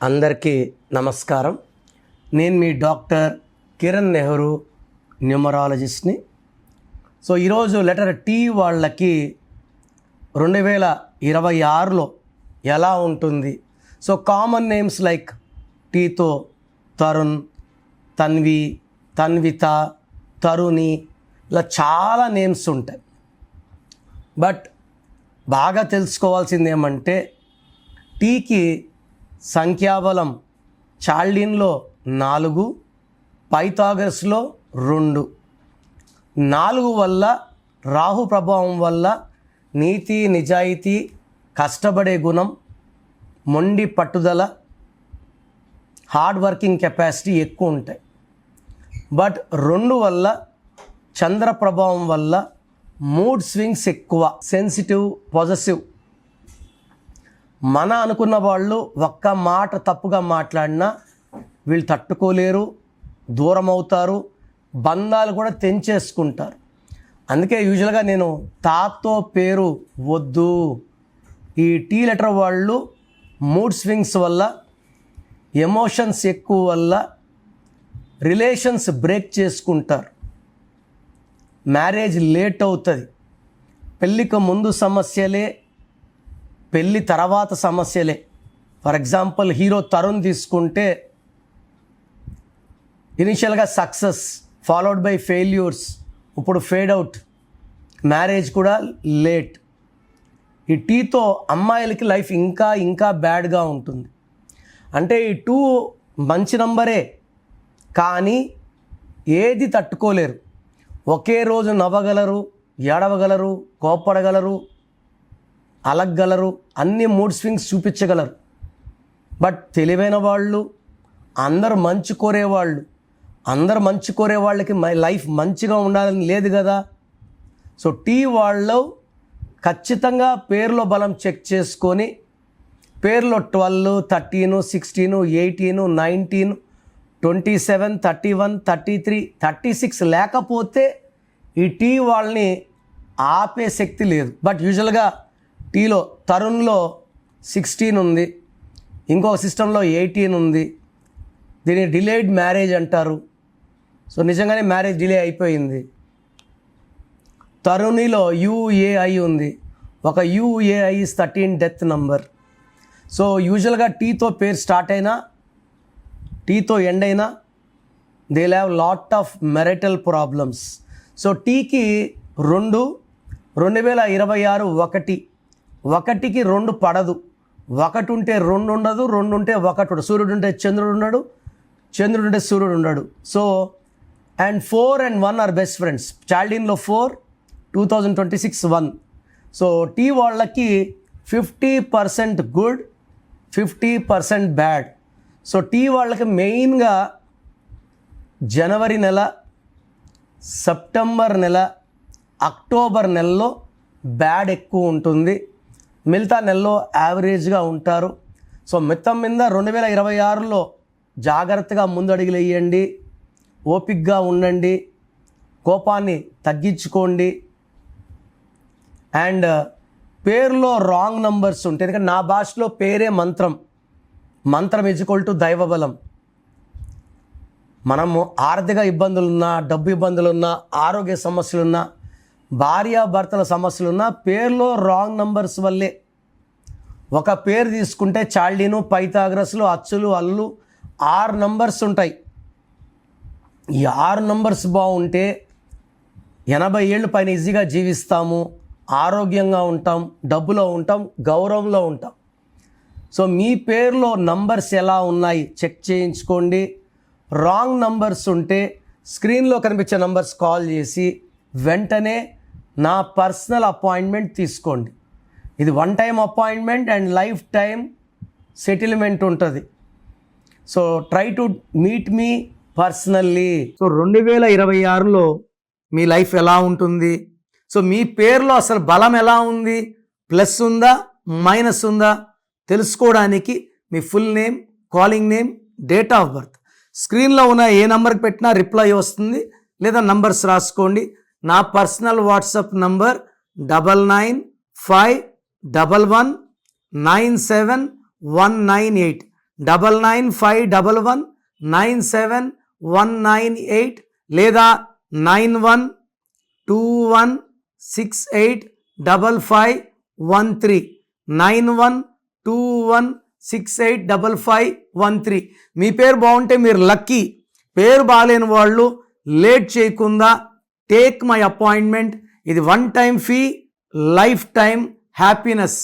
అందరికీ నమస్కారం. నేను మీ డాక్టర్ కిరణ్ నెహ్రూ, న్యూమరాలజిస్ట్ని. సో ఈరోజు లెటర్ టీ వాళ్ళకి 2026లో ఎలా ఉంటుంది? సో కామన్ నేమ్స్ లైక్ టీతో తరుణ్, తన్వి, తన్విత, తరుణి, ఇలా చాలా నేమ్స్ ఉంటాయి. బట్ బాగా తెలుసుకోవాల్సింది ఏమంటే టీకి సంఖ్యాబలం చాల్డిన్లో 4, పైథాగరస్లో 2. 4 వల్ల రాహు ప్రభావం వల్ల నీతి, నిజాయితీ, కష్టపడే గుణం, మొండి పట్టుదల, హార్డ్ వర్కింగ్ కెపాసిటీ ఎక్కువ ఉంటాయి. బట్ 2 వల్ల చంద్ర ప్రభావం వల్ల మూడ్ స్వింగ్స్ ఎక్కువ, సెన్సిటివ్, పొజెసివ్. మన అనుకున్న వాళ్ళు ఒక్క మాట తప్పుగా మాట్లాడినా వీళ్ళు తట్టుకోలేరు, దూరం అవుతారు, బంధాలు కూడా తెంచేసుకుంటారు. అందుకే యూజువల్గా నేను తాతో పేరు వద్దు. ఈ టీ లెటర్ వాళ్ళు మూడ్ స్వింగ్స్ వల్ల, ఎమోషన్స్ ఎక్కువ వల్ల రిలేషన్స్ బ్రేక్ చేసుకుంటారు, మ్యారేజ్ లేట్ అవుతుంది, పెళ్ళికి ముందు సమస్యలే, పెళ్ళి తర్వాత సమస్యలే. ఫర్ ఎగ్జాంపుల్ హీరో తరుణ్ తీసుకుంటే ఇనిషియల్గా సక్సెస్ ఫాలోడ్ బై ఫెయిల్యూర్స్, ఇప్పుడు ఫేడ్ అవుట్, మ్యారేజ్ కూడా లేట్. ఈ టీతో అమ్మాయిలకి లైఫ్ ఇంకా బ్యాడ్గా ఉంటుంది. అంటే ఈ 2 మంచి నంబరే, కానీ ఏది తట్టుకోలేరు. ఒకే రోజు నవ్వగలరు, ఏడవగలరు, కోప్పడగలరు, అలగలరు, అన్ని మూడ్ స్వింగ్స్ చూపించగలరు. బట్ తెలివైన వాళ్ళు, అందరూ మంచి కోరేవాళ్ళు, అందరు మంచి కోరే వాళ్ళకి లైఫ్ మంచిగా ఉండాలని లేదు కదా. సో టీ వాళ్ళు ఖచ్చితంగా పేరులో బలం చెక్ చేసుకొని, పేరులో 12, 13, 16, 18, 19, 27, 31, 33, 36 లేకపోతే ఈ టీ వాళ్ళని ఆపే శక్తి లేదు. బట్ యూజువల్గా టీలో తరుణ్లో 16 ఉంది, ఇంకొక సిస్టంలో 18 ఉంది. దీన్ని డిలేడ్ మ్యారేజ్ అంటారు. సో నిజంగానే మ్యారేజ్ డిలే అయిపోయింది. తరుణిలో UAI ఉంది. ఒక UAI is 13 death number. So యూజువల్గా టీతో పేరు స్టార్ట్ అయినా, టీతో ఎండ్ అయినా they have lot of marital problems. So టీకి 2, 2026 1, 1కి 2 పడదు. 1 ఉంటే 2 ఉండదు, 2 ఉంటే 1 ఉండదు. సూర్యుడు ఉంటే చంద్రుడు ఉండడు, చంద్రుడు ఉంటే సూర్యుడు ఉండడు. So and 4 and 1 are best friends. చాల్డిన్లో 4, 2026 1. సో టీ వాళ్ళకి 50% గుడ్, 50% బ్యాడ్. సో టీ వాళ్ళకి మెయిన్గా జనవరి నెల, సెప్టెంబర్ నెల, అక్టోబర్ నెలలో బ్యాడ్ ఎక్కువ ఉంటుంది. మిగతా నెలలో యావరేజ్గా ఉంటారు. సో మొత్తం మీద 2026లో జాగ్రత్తగా ముందడుగులు వేయండి, ఓపికగా ఉండండి, కోపాన్ని తగ్గించుకోండి. అండ్ పేరులో రాంగ్ నంబర్స్ ఉంటాయి. ఎందుకంటే నా భాషలో పేరే మంత్రం, మంత్రం = దైవబలం. మనము ఆర్థిక ఇబ్బందులున్నా, డబ్బు ఇబ్బందులున్నా, ఆరోగ్య సమస్యలున్నా, భార్యాభర్తల సమస్యలున్నా పేరులో రాంగ్ నంబర్స్ వల్లే. ఒక పేరు తీసుకుంటే చాల్డీను, పైథాగరస్లు, అచ్చులు, అల్లు 6 నంబర్స్ ఉంటాయి. ఈ 6 నంబర్స్ బాగుంటే 80 ఏళ్ళు పైన ఈజీగా జీవిస్తాము, ఆరోగ్యంగా ఉంటాం, డబ్బులో ఉంటాం, గౌరవంలో ఉంటాం. సో మీ పేరులో నంబర్స్ ఎలా ఉన్నాయి చెక్ చేయించుకోండి. రాంగ్ నంబర్స్ ఉంటే స్క్రీన్లో కనిపించే నంబర్స్ కాల్ చేసి వెంటనే నా పర్సనల్ అపాయింట్మెంట్ తీసుకోండి. ఇది 1 time appointment and lifetime settlement ఉంటుంది. So try to meet me personally. So 2026లో మీ లైఫ్ ఎలా ఉంటుంది? సో మీ పేరులో అసలు బలం ఎలా ఉంది, ప్లస్ ఉందా, మైనస్ ఉందా తెలుసుకోవడానికి మీ full name, calling name, date of birth స్క్రీన్లో ఉన్న ఏ నెంబర్కి పెట్టినా రిప్లై వస్తుంది. లేదా నంబర్స్ రాసుకోండి. నా పర్సనల్ వాట్సాప్ నంబర్ 99511197 198. 9951197198 లేదా 9121685513 9121685513. మీ పేరు బాగుంటే మీరు లక్కీ. పేరు బాగాలేని వాళ్ళు లేట్ చేయకుండా టేక్ మై అపాయింట్మెంట్. ఇది 1 time fee, life time happiness.